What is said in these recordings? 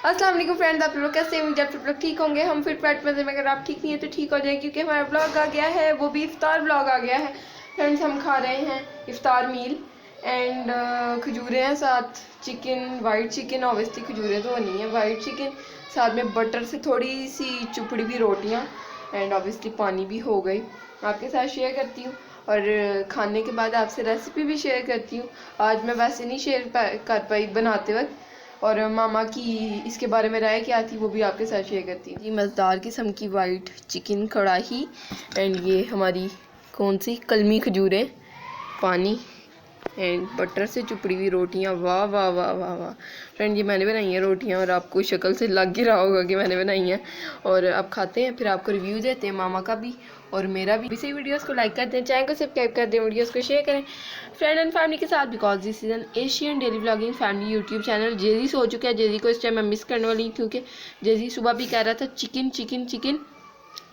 अस्सलाम वालेकुम फ्रेंड्स, आप लोग कैसे हैं? उम्मीद है आप लोग ठीक होंगे। हम फिर पेट मजे में, अगर आप ठीक नहीं है तो ठीक हो जाए, क्योंकि हमारा ब्लॉग आ गया है, वो भी इफ्तार ब्लॉग आ गया है। फ्रेंड्स, हम खा रहे हैं इफ्तार मील एंड खजूरें हैं, साथ चिकन, वाइट चिकन, ऑब्वियसली खजूरें तो नहीं है, वाइट चिकन, साथ में बटर से थोड़ी सी चुपड़ी हुई रोटियाँ एंड ऑब्वियसली पानी भी हो गई। आपके साथ शेयर करती हूँ और खाने के बाद आपसे रेसिपी भी शेयर करती हूँ। आज मैं वैसे नहीं शेयर कर पाई बनाते वक्त, और मामा की इसके बारे में राय क्या थी वो भी आपके साथ शेयर करती हूँ। ये मज़ेदार किस्म की वाइट चिकन कढ़ाई एंड ये हमारी कौन सी कलमी खजूरें, पानी एंड बटर से चुपड़ी हुई रोटियाँ। वाह वाह वाह वाह वाह फ्रेंड, ये मैंने बनाई हैं रोटियाँ और आपको शक्ल से लग ही रहा होगा कि मैंने बनाई हैं। और अब खाते हैं, फिर आपको रिव्यू देते हैं, मामा का भी और मेरा भी। इसी वीडियोस को लाइक कर दें, चैनल को सब्सक्राइब कर दें, वीडियोस को शेयर करें फ्रेंड एंड फैमिली के साथ, because this is an Asian daily vlogging family YouTube channel. जेजी सो चुका है, जेजी को इस टाइम मैं मिस करने वाली हूँ, क्योंकि जेजी सुबह भी कह रहा था चिकन चिकन चिकन।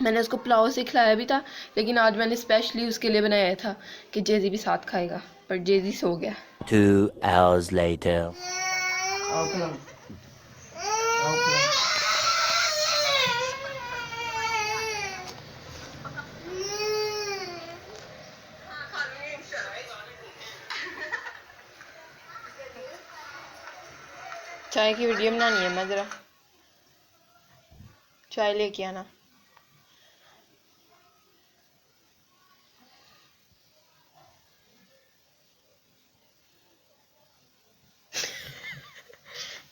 मैंने उसको पुलाव से खिलाया भी था, लेकिन आज मैंने स्पेशली उसके लिए बनाया था कि जेजी भी साथ खाएगा, पर जेजी सो गया। 2 hours later. चाय की वीडियो बनानी है, मैं ज़रा चाय लेके आना।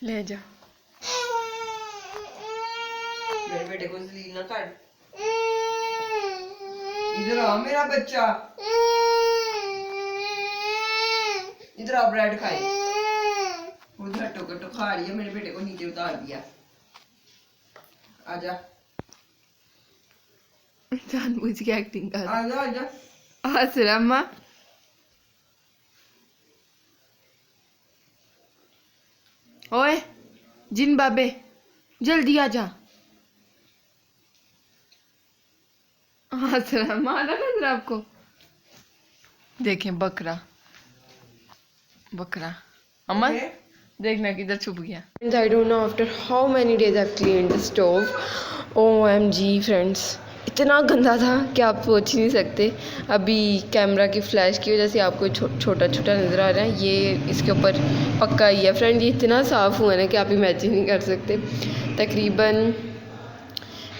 ले जा। मेरे बेटे को जलील ना कर। इधर आ मेरा बच्चा, इधर आ, ब्रेड खाए। उधर टोकटो खा रही है, मेरे बेटे को नीचे उतार दिया। आजा जानबूझ के एक्टिंग कर। आजा आजा। अम्मा ओए जिन बाबे, जल्दी आ जा। मारा नजर आपको, देखें बकरा बकरा। अम्मा देखना किधर छुप गया। I don't know after how many days I've cleaned the stove. OMG friends, इतना गंदा था कि आप सोच ही नहीं सकते। अभी कैमरा की फ्लैश की वजह से आपको छोटा छोटा नज़र आ रहा है, ये इसके ऊपर पक्का ही है फ्रेंड। ये इतना साफ़ हुआ ना कि आप इमेजिन नहीं कर सकते। तकरीबन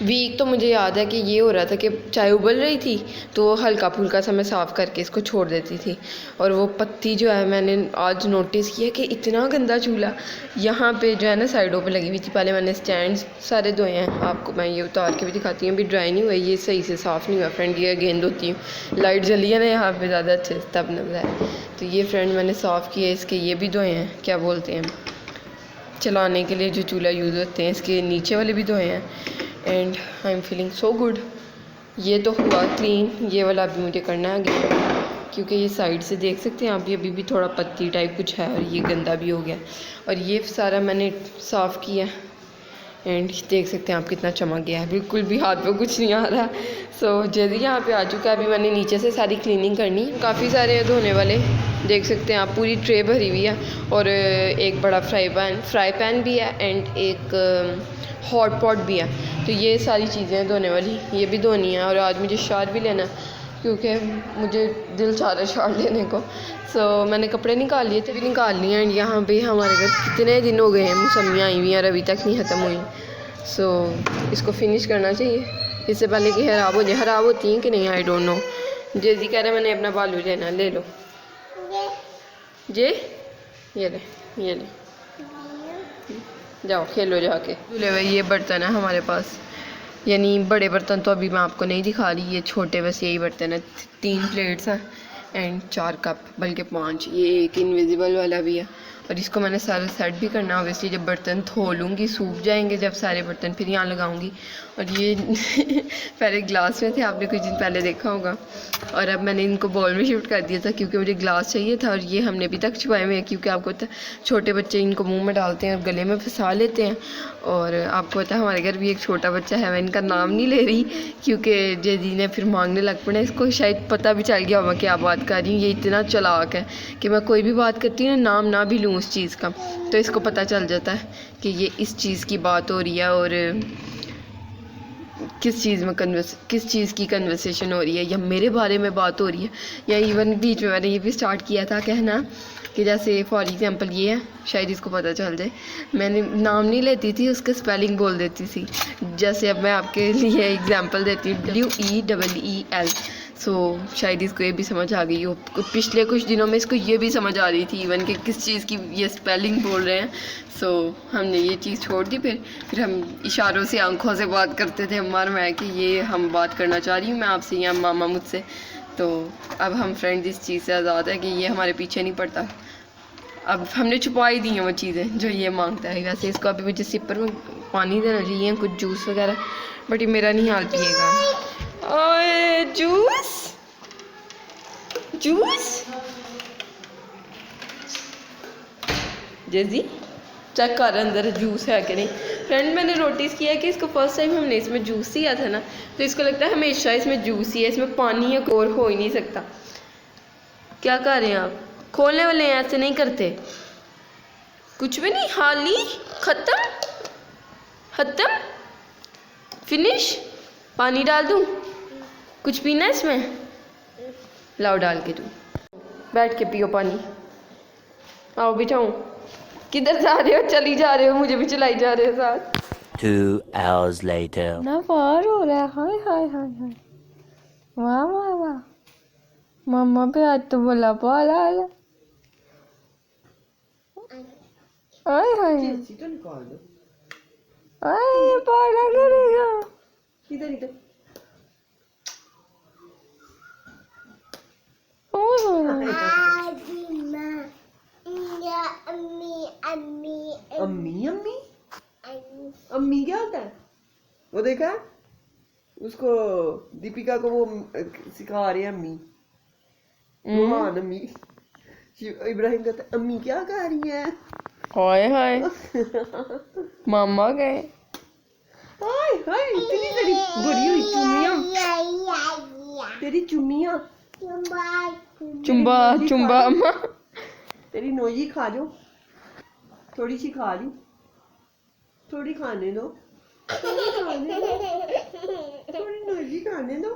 वीक तो मुझे याद है कि ये हो रहा था कि चाय उबल रही थी तो हल्का फुल्का सा मैं साफ़ करके इसको छोड़ देती थी, और वो पत्ती जो है मैंने आज नोटिस किया कि इतना गंदा चूल्हा यहाँ पे जो है ना साइडों पे लगी हुई थी। पहले मैंने स्टैंड सारे धोए हैं, आपको मैं ये उतार के भी दिखाती हूँ। अभी ड्राई नहीं हुआ, ये सही से साफ़ नहीं हुआ फ्रेंड। ये गेंद होती हूँ, लाइट जली है ना यहाँ पर ज़्यादा अच्छे से तब नजर आए। तो ये फ्रेंड मैंने साफ़ किए, इसके ये भी धोए हैं, क्या बोलते हैं चलाने के लिए जो चूल्हा यूज़ होते हैं, इसके नीचे वाले भी धोए हैं and I am feeling so good. ये तो हुआ क्लीन, ये वाला अभी मुझे करना है आगे, क्योंकि ये साइड से देख सकते हैं आप, ये अभी भी थोड़ा पत्ती टाइप कुछ है और ये गंदा भी हो गया। और ये सारा मैंने साफ़ किया एंड देख सकते हैं आप कितना चमक गया है, बिल्कुल भी हाथ पे कुछ नहीं आ रहा। सो जल्दी यहाँ पे आ चुका है। अभी मैंने नीचे से सारी क्लीनिंग करनी, काफ़ी सारे धोने वाले देख सकते हैं आप, पूरी ट्रे भरी हुई है और एक बड़ा फ्राई पैन भी है एंड एक हॉट पॉट भी है। तो ये सारी चीज़ें धोने वाली, ये भी धोनी है। और आज मुझे शार भी लेना है क्योंकि मुझे दिल चाह रहा है शार लेने को। सो मैंने कपड़े निकाल लिए थे, भी निकाल लिए एंड यहाँ पे हमारे घर कितने दिन हो गए हैं, मौसमियाँ आई हुई हैं और अभी तक नहीं ख़त्म हुई। सो इसको फिनिश करना चाहिए इससे पहले कि ख़राब हो जाए। ख़राब होती हैं कि नहीं आई डोंट नो। जेजी कह रहे मैंने अपना बालू लेना, ले लो जे, ये ले जाओ खेलो जाके। चूल्हे में ये बर्तन है हमारे पास, यानी बड़े बर्तन तो अभी मैं आपको नहीं दिखा रही, ये छोटे बस यही बर्तन है। 3 प्लेट्स हैं एंड 4 कप, बल्कि 5। ये एक इनविजिबल वाला भी है और इसको मैंने सारा सेट भी करना है। ऑब्वियसली जब बर्तन धो लूँगी, सूख जाएंगे जब सारे बर्तन, फिर यहाँ लगाऊंगी। और ये पहले ग्लास में थे, आपने कुछ दिन पहले देखा होगा, और अब मैंने इनको बॉल में शिफ्ट कर दिया था क्योंकि मुझे ग्लास चाहिए था। और ये हमने अभी तक छुपाए हुए हैं क्योंकि आपको पता छोटे बच्चे इनको मुंह में डालते हैं और गले में फंसा लेते हैं। और आपको पता है हमारे घर भी एक छोटा बच्चा है, मैं इनका नाम नहीं ले रही क्योंकि जेदी ने फिर मांगने लग पड़े। इसको शायद पता भी चल गया होगा क्या बात कर रही हूँ, ये इतना चालाक है कि मैं कोई भी बात करती हूँ ना, नाम ना भी लूँ उस चीज़ का, तो इसको पता चल जाता है कि ये इस चीज़ की बात हो रही है और किस चीज़ की कन्वर्सेशन हो रही है, या मेरे बारे में बात हो रही है, या इवन बीच में मैंने ये भी स्टार्ट किया था कहना कि जैसे फॉर एग्जांपल ये है, शायद इसको पता चल जाए, मैंने नाम नहीं लेती थी, उसका स्पेलिंग बोल देती थी। जैसे अब मैं आपके लिए एग्जांपल देती हूँ, WEEL। सो शायद इसको ये भी समझ आ गई हो। पिछले कुछ दिनों में इसको ये भी समझ आ रही थी इवन कि किस चीज़ की ये स्पेलिंग बोल रहे हैं। सो हमने ये चीज़ छोड़ दी। फिर हम इशारों से, आंखों से बात करते थे अम्मा और मैं कि ये हम बात करना चाह रही हूँ मैं आपसे या मामा मुझसे। तो अब हम फ्रेंड्स इस चीज़ से आज़ाद है कि ये हमारे पीछे नहीं पड़ता। अब हमने छुपा ही दी हैं वो चीज़ें जो ये मांगता है। वैसे इसको अभी मुझे सिपर में पानी देना चाहिए, कुछ जूस वगैरह, बट ये मेरा नहीं हाल पिएगा। ओए जूस जैसी चेक कर अंदर जूस है कि नहीं। फ्रेंड मैंने नोटिस किया कि इसको फर्स्ट टाइम हमने इसमें जूस दिया था ना, तो इसको लगता है हमेशा इसमें जूस ही है, इसमें पानी या और हो ही नहीं सकता। क्या कर रहे हैं आप? खोलने वाले हैं, ऐसे नहीं करते। कुछ भी नहीं, हाली खत्म फिनिश। पानी डाल दूँ? कुछ पीना है इसमें? लाओ डाल के दूँ। बैठ के पियो पानी। आओ बिठाऊँ? किधर जा रहे हो? चली जा रहे हो, मुझे भी चलाई जा रहे हो साथ। 2 hours later. ना पार हो रहा है। हाय हाय हाय हाय, वाह वाह वाह। मम्मा पे आज तो बोला पाला आला। हाय हाय तो निकाल दो। हाय, पाला करेगा। इधर इधर। ओए होए। अम्मी अम्मी अम्मी क्या होता है? वो देखा उसको, दीपिका को वो सिखा रही है अम्मी। रोहान अम्मी। इब्राहिम कहता है अम्मी क्या कर रही है? हाय हाय, मामा गए। हाय हाय, इतनी तेरी बड़ी हुई चुम्मियां, तेरी चुम्मियां। चुम्बा अम्मा। तेरी नोजी खा जो, थोड़ी सी खा ली, थोड़ी खाने दो, थोड़ी नोजी खाने दो।